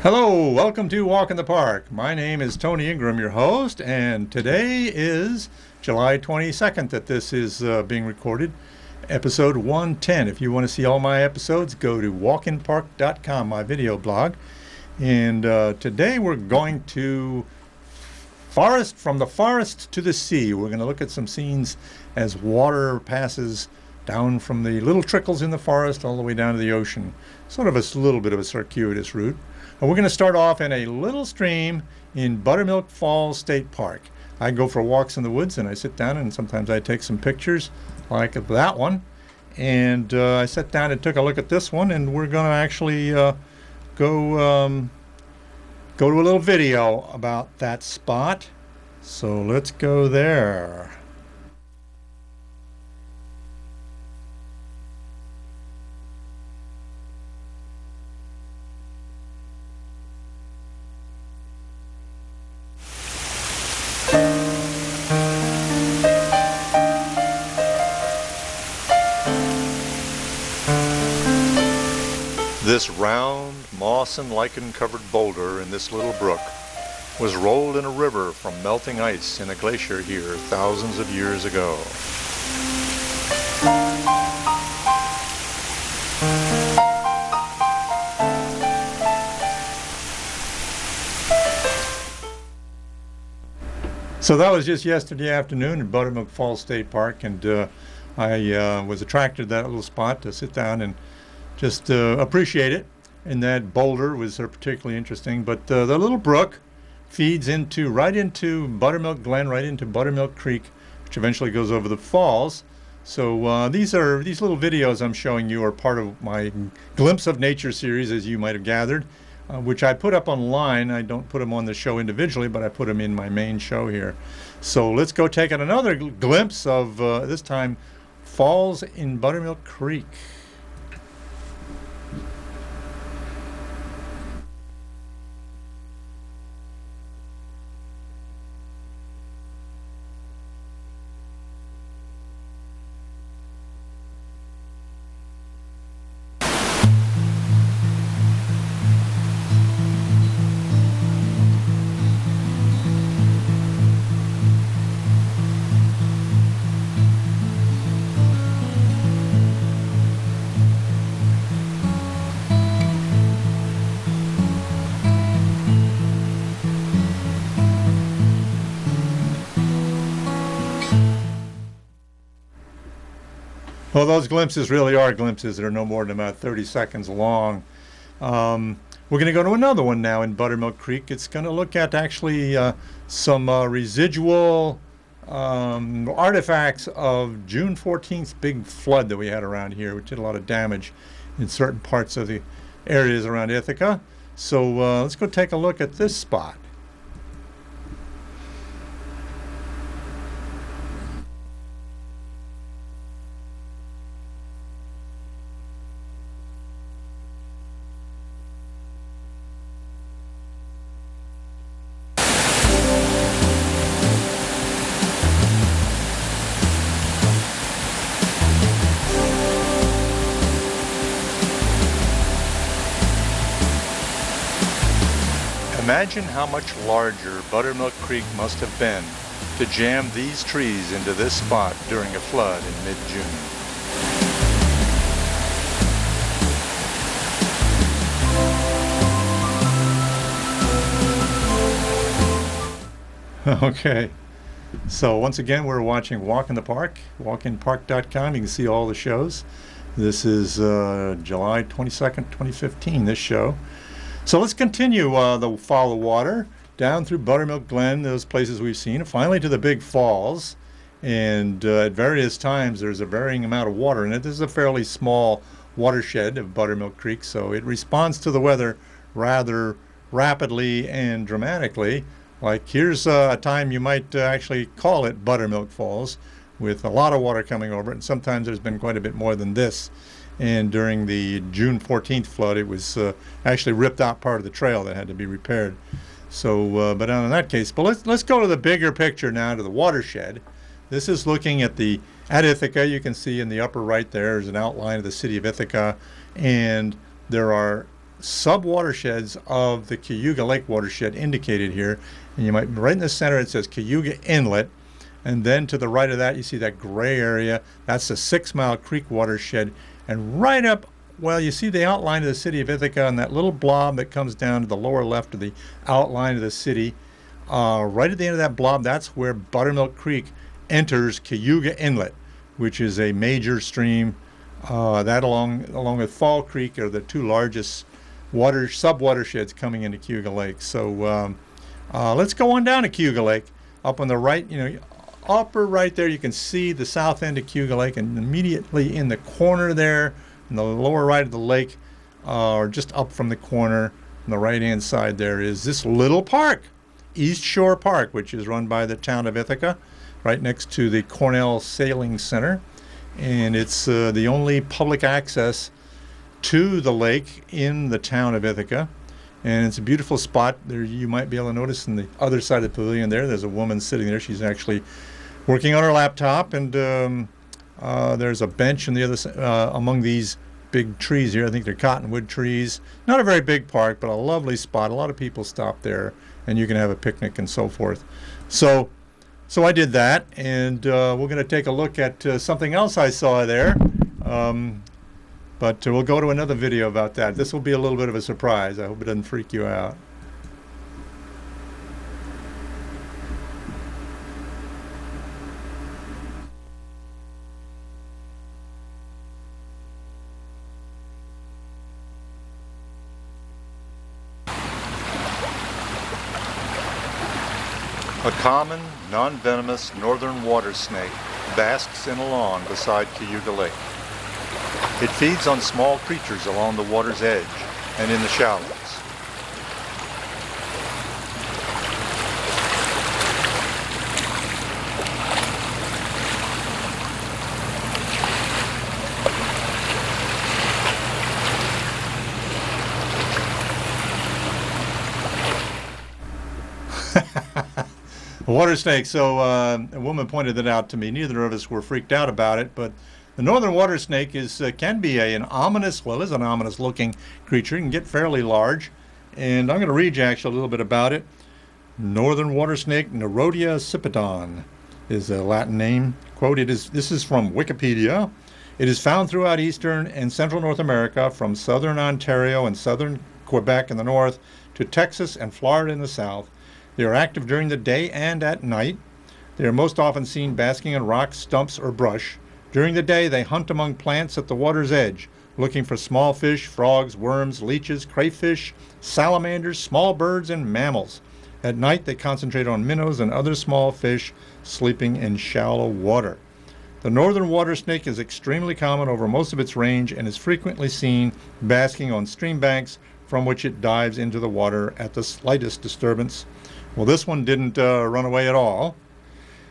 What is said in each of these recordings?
Hello, welcome to Walk in the Park. My name is Tony Ingram, your host, and today is July 22nd that this is being recorded, episode 110. If you want to see all my episodes, go to walkinpark.com, my video blog. And today we're going to from the forest to the sea. We're going to look at some scenes as water passes down from the little trickles in the forest all the way down to the ocean. Sort of a little bit of a circuitous route. And we're going to start off in a little stream in Buttermilk Falls State Park. I go for walks in the woods and I sit down and sometimes I take some pictures like that one. And I sat down and took a look at this one, and we're going to actually go to a little video about that spot. So let's go there. This round, moss and lichen-covered boulder in this little brook was rolled in a river from melting ice in a glacier here thousands of years ago. So that was just yesterday afternoon in Buttermilk Falls State Park, and I was attracted to that little spot to sit down and just appreciate it. And that boulder was particularly interesting. But the little brook feeds right into Buttermilk Glen, right into Buttermilk Creek, which eventually goes over the falls. So these little videos I'm showing you are part of my Glimpse of Nature series, as you might have gathered, which I put up online. I don't put them on the show individually, but I put them in my main show here. So let's go take another glimpse of, this time, falls in Buttermilk Creek. Well, those glimpses really are glimpses that are no more than about 30 seconds long. We're going to go to another one now in Buttermilk Creek. It's going to look at actually some residual artifacts of June 14th big flood that we had around here, which did a lot of damage in certain parts of the areas around Ithaca. So let's go take a look at this spot. Imagine how much larger Buttermilk Creek must have been to jam these trees into this spot during a flood in mid-June. Okay, so once again we're watching Walk in the Park, walkinpark.com. You can see all the shows. This is July 22nd, 2015, this show. So let's continue follow the water down through Buttermilk Glen, those places we've seen, and finally to the big falls. And at various times there's a varying amount of water in it. This is a fairly small watershed of Buttermilk Creek, so it responds to the weather rather rapidly and dramatically. Like here's a time you might actually call it Buttermilk Falls, with a lot of water coming over it, and sometimes there's been quite a bit more than this. And during the June 14th flood, it was actually ripped out part of the trail that had to be repaired. So, but in that case, but let's go to the bigger picture now, to the watershed. This is looking at Ithaca. You can see in the upper right there is an outline of the city of Ithaca, and there are sub-watersheds of the Cayuga Lake watershed indicated here. And you might, right in the center, it says Cayuga Inlet. And then to the right of that, you see that gray area. That's the 6 Mile Creek watershed. And right up, well, you see the outline of the city of Ithaca and that little blob that comes down to the lower left of the outline of the city. Right at the end of that blob, that's where Buttermilk Creek enters Cayuga Inlet, which is a major stream. That along with Fall Creek are the two largest sub-watersheds coming into Cayuga Lake. So let's go on down to Cayuga Lake. Up on the right, upper right there, you can see the south end of Cayuga Lake, and immediately in the corner there, in the lower right of the lake, or just up from the corner on the right-hand side there, is this little park, East Shore Park, which is run by the town of Ithaca, right next to the Cornell Sailing Center. And it's the only public access to the lake in the town of Ithaca. And it's a beautiful spot. There, you might be able to notice on the other side of the pavilion there's a woman sitting there. She's actually working on her laptop, and there's a bench on the other side, among these big trees here. I think they're cottonwood trees. Not a very big park, but a lovely spot. A lot of people stop there, and you can have a picnic and so forth. So I did that, and we're going to take a look at something else I saw there. But we'll go to another video about that. This will be a little bit of a surprise. I hope it doesn't freak you out. A common, non-venomous northern water snake basks in a lawn beside Cayuga Lake. It feeds on small creatures along the water's edge and in the shallows. A water snake. So a woman pointed that out to me. Neither of us were freaked out about it, but the northern water snake can be an ominous, is an ominous looking creature. It can get fairly large. And I'm going to read you actually a little bit about it. Northern water snake, Nerodia cipiton, is a Latin name. Quote, this is from Wikipedia. It is found throughout eastern and central North America, from southern Ontario and southern Quebec in the north to Texas and Florida in the south. They are active during the day and at night. They are most often seen basking on rocks, stumps, or brush. During the day, they hunt among plants at the water's edge, looking for small fish, frogs, worms, leeches, crayfish, salamanders, small birds, and mammals. At night, they concentrate on minnows and other small fish sleeping in shallow water. The northern water snake is extremely common over most of its range and is frequently seen basking on stream banks from which it dives into the water at the slightest disturbance. Well, this one didn't run away at all.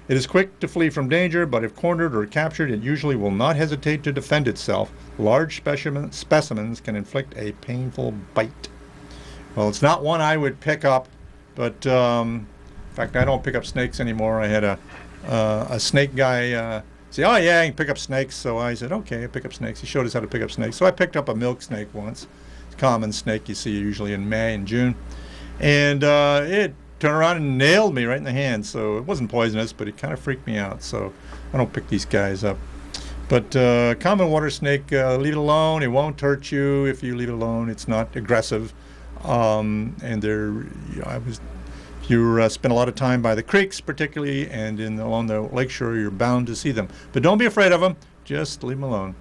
It is quick to flee from danger, but if cornered or captured, it usually will not hesitate to defend itself. Large specimens can inflict a painful bite. Well, it's not one I would pick up, but in fact, I don't pick up snakes anymore. I had a snake guy say, "Oh yeah, I can pick up snakes." So I said, "Okay, I pick up snakes." He showed us how to pick up snakes. So I picked up a milk snake once. It's a common snake you see usually in May and June, and it turned around and nailed me right in the hand. So it wasn't poisonous, but it kind of freaked me out. So I don't pick these guys up. But common water snake, leave it alone. It won't hurt you if you leave it alone. It's not aggressive. And if you spend a lot of time by the creeks, particularly, and along the lakeshore, you're bound to see them. But don't be afraid of them. Just leave them alone.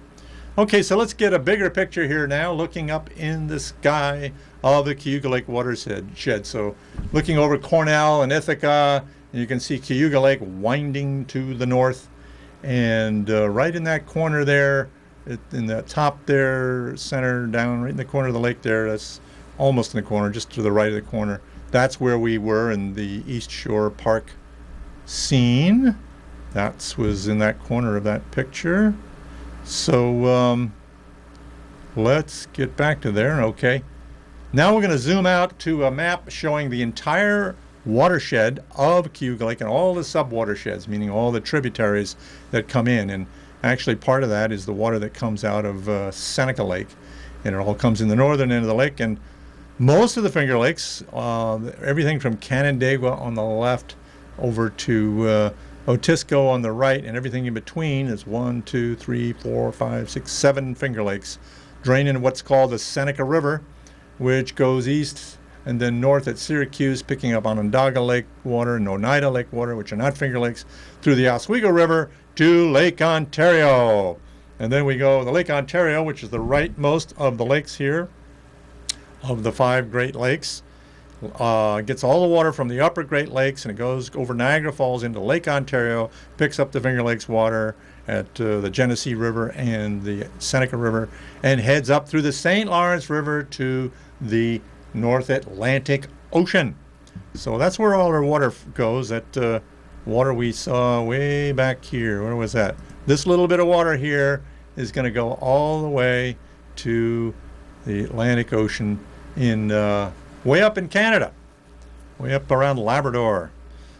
Okay, so let's get a bigger picture here now, looking up in the sky of the Cayuga Lake watershed. So looking over Cornell and Ithaca, and you can see Cayuga Lake winding to the north. And right in that corner there, in the top there, center down, right in the corner of the lake there, that's almost in the corner, just to the right of the corner. That's where we were in the East Shore Park scene. That was in that corner of that picture. So let's get back to there. Okay. Now we're going to zoom out to a map showing the entire watershed of Cayuga Lake and all the sub-watersheds, meaning all the tributaries that come in. And actually part of that is the water that comes out of Seneca Lake. and it all comes in the northern end of the lake. And most of the Finger Lakes, everything from Canandaigua on the left over to Otisco on the right, and everything in between is 1, 2, 3, 4, 5, 6, 7 Finger Lakes, drain into what's called the Seneca River, which goes east and then north at Syracuse, picking up Onondaga Lake water and Oneida Lake water, which are not Finger Lakes, through the Oswego River to Lake Ontario. And then we go the Lake Ontario, which is the rightmost of the lakes here, of the 5 Great Lakes. Gets all the water from the upper Great Lakes, and it goes over Niagara Falls into Lake Ontario, picks up the Finger Lakes water at the Genesee River and the Seneca River, and heads up through the St. Lawrence River to the North Atlantic Ocean. So that's where all our water goes. That water we saw way back here. Where was that? This little bit of water here is going to go all the way to the Atlantic Ocean in way up in Canada, way up around Labrador.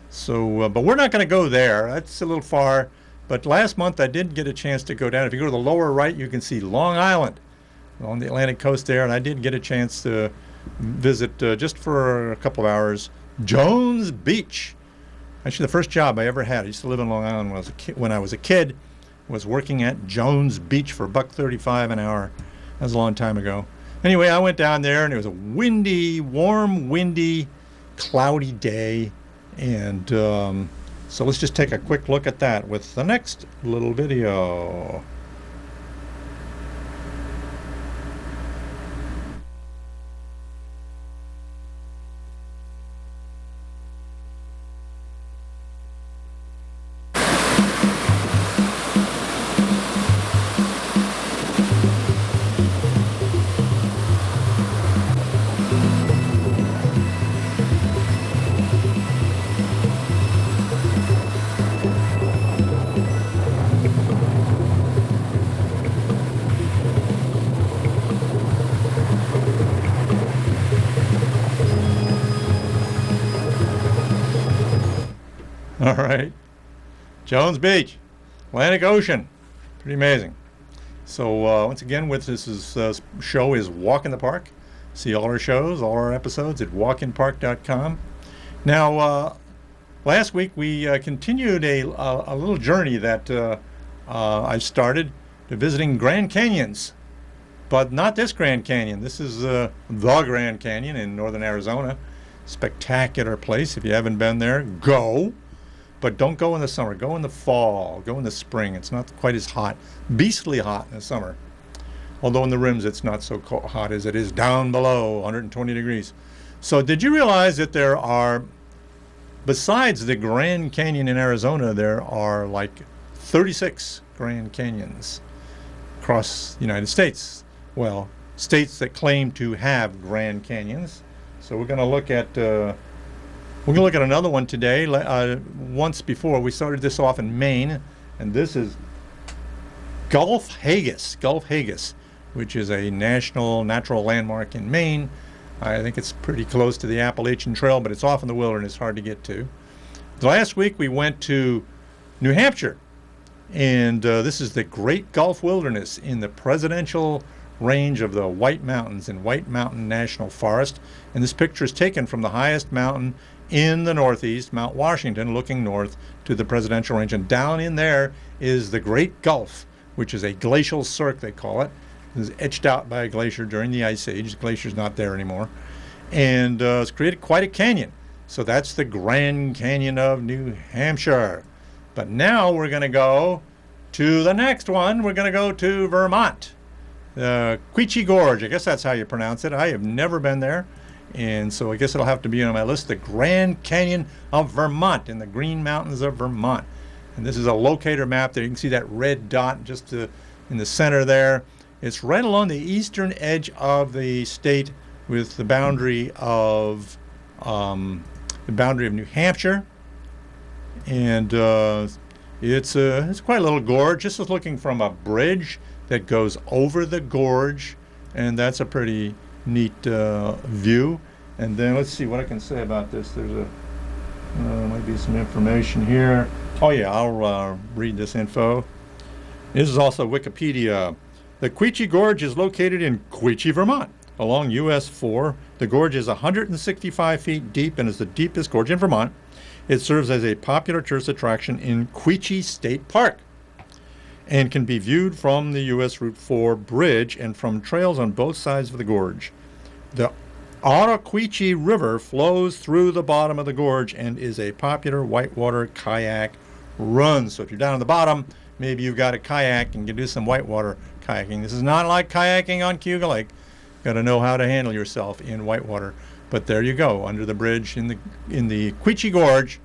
So, but we're not going to go there. That's a little far. But last month I did get a chance to go down. If you go to the lower right, you can see Long Island on the Atlantic coast there. And I did get a chance to visit just for a couple of hours Jones Beach. Actually, the first job I ever had. I used to live in Long Island when I was a kid. Was working at Jones Beach for $1.35 an hour. That was a long time ago. Anyway, I went down there, and it was a windy, warm, windy, cloudy day. And so let's just take a quick look at that with the next little video. All right, Jones Beach, Atlantic Ocean, pretty amazing. So once again, with this show is Walk in the Park. See all our shows, all our episodes at walkinpark.com. Now, last week we continued a little journey that I started to visiting Grand Canyons, but not this Grand Canyon. This is the Grand Canyon in northern Arizona. Spectacular place. If you haven't been there, go. But don't go in the summer. Go in the fall. Go in the spring. It's not quite as hot. Beastly hot in the summer. Although in the rims it's not so hot as it is down below, 120 degrees. So did you realize that there are, besides the Grand Canyon in Arizona, there are like 36 Grand Canyons across the United States? Well, states that claim to have Grand Canyons. So we're going to look at another one today. Once before, we started this off in Maine, and this is Gulf Haggis, which is a national natural landmark in Maine. I think it's pretty close to the Appalachian Trail, but it's off in the wilderness, hard to get to. Last week we went to New Hampshire, and this is the Great Gulf Wilderness in the presidential range of the White Mountains in White Mountain National Forest. And this picture is taken from the highest mountain in the Northeast, Mount Washington, looking north to the presidential range. And down in there is the Great Gulf, which is a glacial cirque, they call it. It was etched out by a glacier during the Ice Age. The glacier's not there anymore. And it's created quite a canyon. So that's the Grand Canyon of New Hampshire. But now we're going to go to the next one. We're going to go to Vermont. Quechee Gorge, I guess that's how you pronounce it. I have never been there. And so I guess it'll have to be on my list. The Grand Canyon of Vermont in the Green Mountains of Vermont. And this is a locator map there. You can see that red dot just in the center there. It's right along the eastern edge of the state with the boundary of New Hampshire. And it's quite a little gorge. Just was looking from a bridge that goes over the gorge, and that's a pretty neat view. And then let's see what I can say about this. There's might be some information here. Oh yeah, I'll read this info. This is also Wikipedia. The Quechee Gorge is located in Quechee, Vermont, along US 4. The gorge is 165 feet deep and is the deepest gorge in Vermont. It serves as a popular tourist attraction in Quechee State Park and can be viewed from the US Route 4 bridge and from trails on both sides of the gorge. The Ottauquechee River flows through the bottom of the gorge and is a popular whitewater kayak run. So if you're down at the bottom, maybe you've got a kayak and can do some whitewater kayaking. This is not like kayaking on Cayuga Lake. Got to know how to handle yourself in whitewater. But there you go, under the bridge in the Quechee Gorge.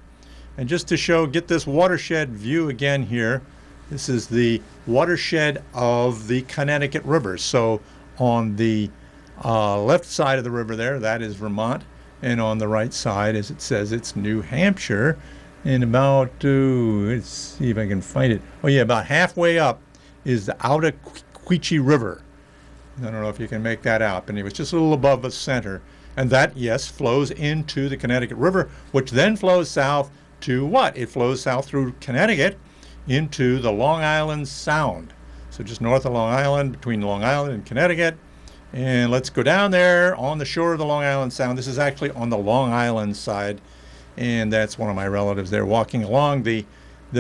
And just to get this watershed view again here, this is the watershed of the Connecticut River. So on the left side of the river there, that is Vermont. And on the right side, as it says, it's New Hampshire. And about, let's see if I can find it. Oh yeah, about halfway up is the Ottauquechee River. I don't know if you can make that out, but it was just a little above the center. And that, yes, flows into the Connecticut River, which then flows south to what? It flows south through Connecticut into the Long Island Sound. So just north of Long Island, between Long Island and Connecticut. And let's go down there on the shore of the Long Island Sound. This is actually on the Long Island side. And that's one of my relatives there walking along the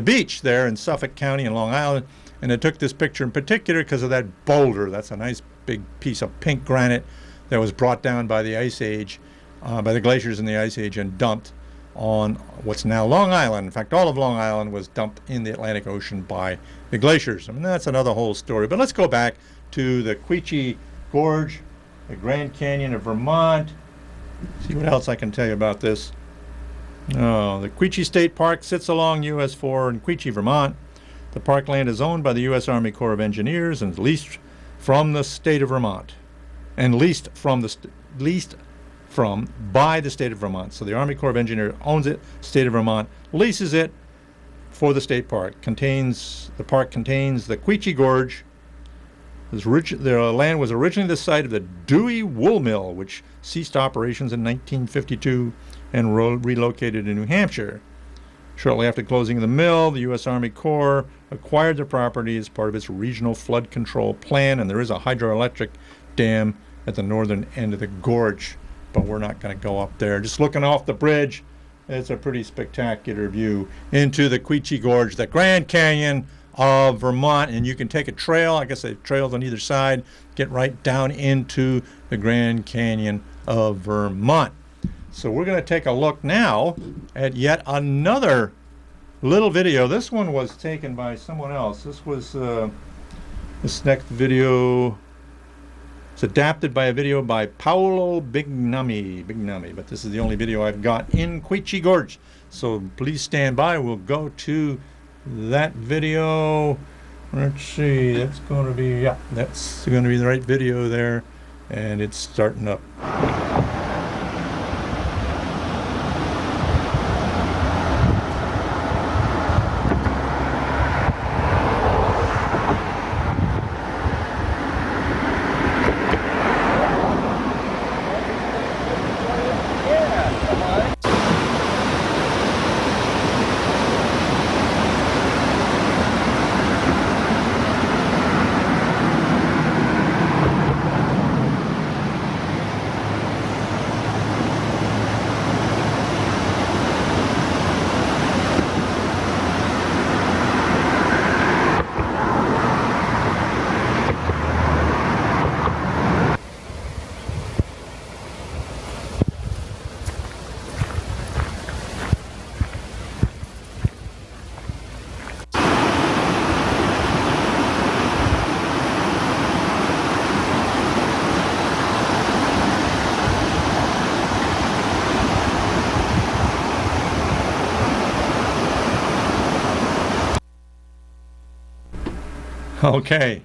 beach there in Suffolk County in Long Island. And I took this picture in particular because of that boulder. That's a nice big piece of pink granite that was brought down by the Ice Age, by the glaciers in the Ice Age, and dumped on what's now Long Island. In fact, all of Long Island was dumped in the Atlantic Ocean by the glaciers. I mean, that's another whole story. But let's go back to the Quechee Gorge, the Grand Canyon of Vermont. See what else I can tell you about this. Oh, the Quechee State Park sits along US 4 in Quechee, Vermont. The parkland is owned by the U.S. Army Corps of Engineers and leased from the state of Vermont, and leased from by the state of Vermont. So the Army Corps of Engineers owns it. State of Vermont leases it for the state park. The park contains the Quechee Gorge. The land was originally the site of the Dewey Wool Mill, which ceased operations in 1952 and relocated to New Hampshire. Shortly after closing of the mill, the U.S. Army Corps acquired the property as part of its regional flood control plan, and there is a hydroelectric dam at the northern end of the gorge, but we're not going to go up there. Just looking off the bridge, it's a pretty spectacular view into the Quechee Gorge, the Grand Canyon of Vermont, and you can take a trail, I guess the trails on either side, get right down into the Grand Canyon of Vermont. So we're going to take a look now at yet another little video. This one was taken by someone else. This next video is adapted by a video by Paolo Bignami, but this is the only video I've got in Quechee Gorge. So please stand by. We'll go to that video. Let's see, that's going to be, yeah, that's going to be the right video there, and it's starting up. Okay,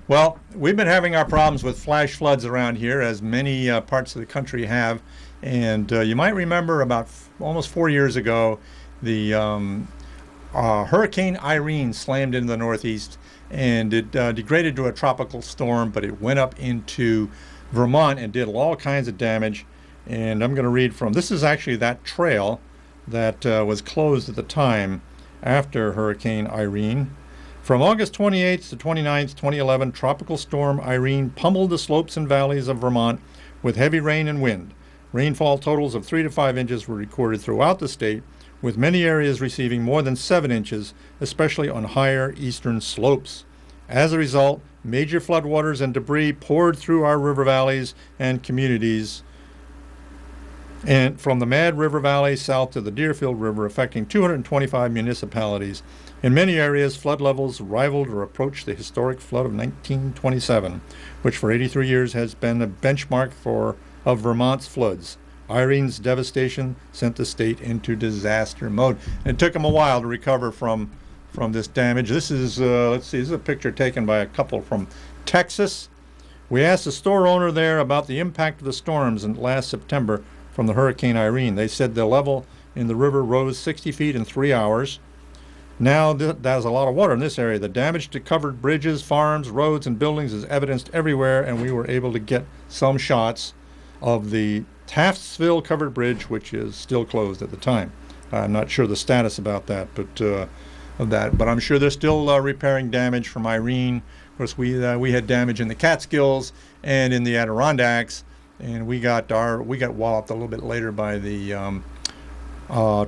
well, we've been having our problems with flash floods around here, as many parts of the country have, and you might remember about almost 4 years ago, the Hurricane Irene slammed into the Northeast, and it degraded to a tropical storm, but it went up into Vermont and did all kinds of damage. And I'm going to read from, this is actually that trail that was closed at the time after Hurricane Irene. From August 28th to 29th, 2011, Tropical Storm Irene pummeled the slopes and valleys of Vermont with heavy rain and wind. Rainfall totals of 3 to 5 inches were recorded throughout the state, with many areas receiving more than 7 inches, especially on higher eastern slopes. As a result, major floodwaters and debris poured through our river valleys and communities, and from the Mad River Valley south to the Deerfield River, affecting 225 municipalities. In many areas, flood levels rivaled or approached the historic flood of 1927, which for 83 years has been a benchmark of Vermont's floods. Irene's devastation sent the state into disaster mode. It took them a while to recover from this damage. This is, let's see, this is a picture taken by a couple from Texas. We asked the store owner there about the impact of the storms in last September from the Hurricane Irene. They said the level in the river rose 60 feet in 3 hours. Now there's a lot of water in this area. The damage to covered bridges, farms, roads, and buildings is evidenced everywhere, and we were able to get some shots of the Taftsville covered bridge, which is still closed at the time. I'm not sure the status about that, but I'm sure they're still repairing damage from Irene. Of course, we had damage in the Catskills and in the Adirondacks, and we got walloped a little bit later by the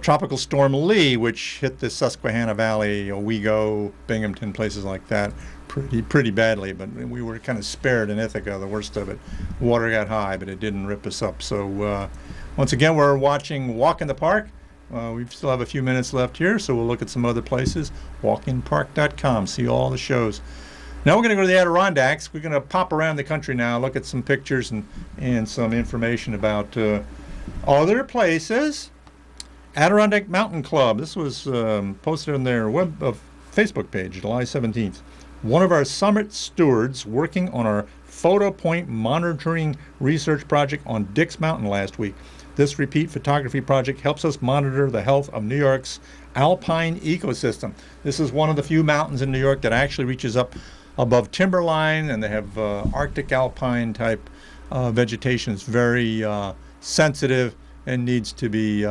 Tropical Storm Lee, which hit the Susquehanna Valley, Owego, Binghamton, places like that, pretty badly. But we were kind of spared in Ithaca, the worst of it. Water got high, but it didn't rip us up. So once again, we're watching Walk in the Park. We still have a few minutes left here, so we'll look at some other places. Walkinpark.com, see all the shows. Now we're going to go to the Adirondacks. We're going to pop around the country now, look at some pictures and some information about other places. Adirondack Mountain Club. This was posted on their Facebook page, July 17th. One of our summit stewards working on our photo point monitoring research project on Dix Mountain last week. This repeat photography project helps us monitor the health of New York's alpine ecosystem. This is one of the few mountains in New York that actually reaches up above timberline, and they have Arctic alpine type vegetation. It's very sensitive and needs to be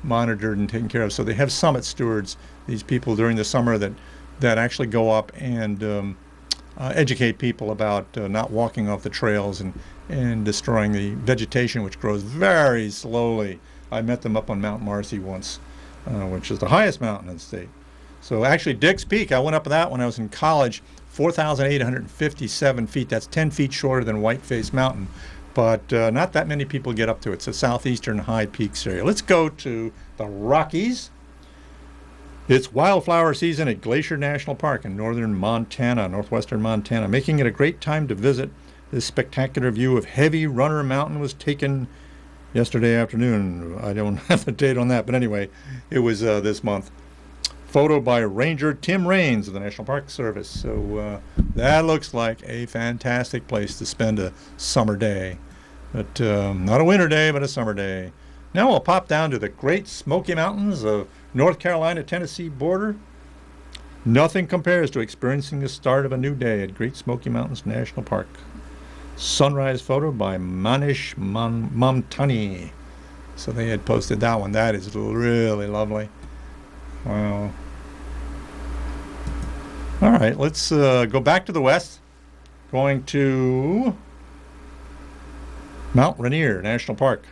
monitored and taken care of. So they have summit stewards, these people during the summer that actually go up and educate people about not walking off the trails and destroying the vegetation, which grows very slowly. I met them up on Mount Marcy once, which is the highest mountain in the state. So actually Dix Peak, I went up that when I was in college, 4,857 feet. That's 10 feet shorter than Whiteface Mountain. But not that many people get up to it. It's a southeastern high peaks area. Let's go to the Rockies. It's wildflower season at Glacier National Park in northern Montana, northwestern Montana, making it a great time to visit. This spectacular view of Heavy Runner Mountain was taken yesterday afternoon. I don't have the date on that, but anyway, it was this month. Photo by Ranger Tim Raines of the National Park Service. So that looks like a fantastic place to spend a summer day. But not a winter day, but a summer day. Now we'll pop down to the Great Smoky Mountains of North Carolina-Tennessee border. Nothing compares to experiencing the start of a new day at Great Smoky Mountains National Park. Sunrise photo by Manish Mamtani. So they had posted that one. That is really lovely. Wow. All right, let's go back to the west. Going to Mount Rainier National Park.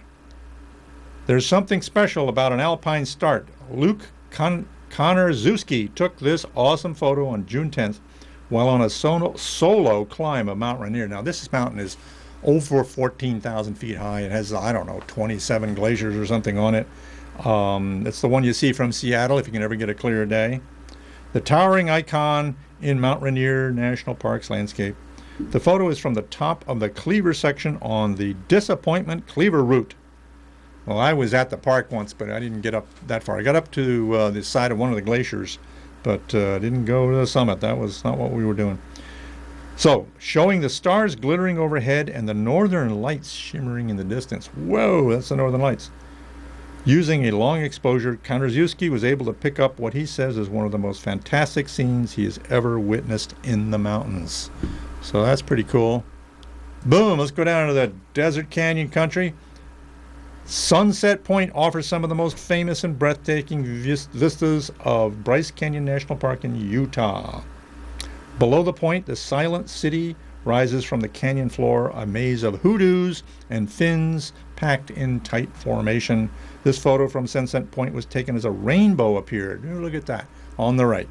There's something special about an alpine start. Luke Konarzewski took this awesome photo on June 10th while on a solo climb of Mount Rainier. Now, this mountain is over 14,000 feet high. It has, I don't know, 27 glaciers or something on it. It's the one you see from Seattle if you can ever get a clear day. The towering icon in Mount Rainier National Park's landscape. The photo is from the top of the Cleaver section on the Disappointment Cleaver Route. Well, I was at the park once, but I didn't get up that far. I got up to the side of one of the glaciers, but didn't go to the summit. That was not what we were doing. So, showing the stars glittering overhead and the northern lights shimmering in the distance. Whoa, that's the northern lights. Using a long exposure, Konarzewski was able to pick up what he says is one of the most fantastic scenes he has ever witnessed in the mountains. So that's pretty cool. Boom, let's go down to the Desert Canyon country. Sunset Point offers some of the most famous and breathtaking vistas of Bryce Canyon National Park in Utah. Below the point, the silent city rises from the canyon floor, a maze of hoodoos and fins packed in tight formation. This photo from Sunset Point was taken as a rainbow appeared. Oh, look at that on the right.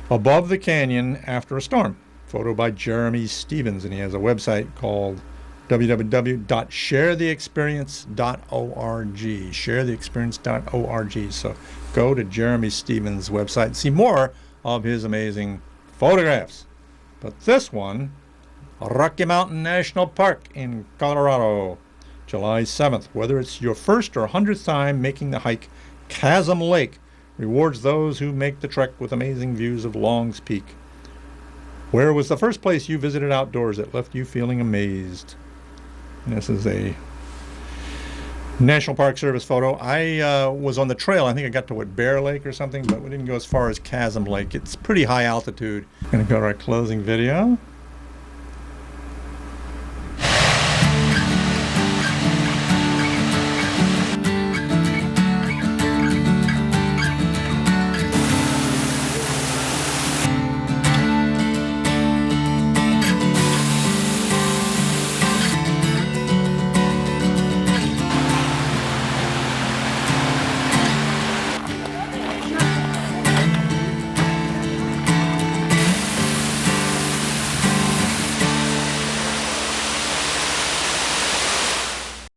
Above the canyon after a storm. Photo by Jeremy Stevens, and he has a website called www.sharetheexperience.org. Sharetheexperience.org. So go to Jeremy Stevens' website and see more of his amazing photographs. But this one, Rocky Mountain National Park in Colorado, July 7th. Whether it's your first or 100th time making the hike, Chasm Lake rewards those who make the trek with amazing views of Long's Peak. Where was the first place you visited outdoors that left you feeling amazed? And this is a National Park Service photo. I was on the trail. I think I got to Bear Lake or something, but we didn't go as far as Chasm Lake. It's pretty high altitude. Going to go to our closing video.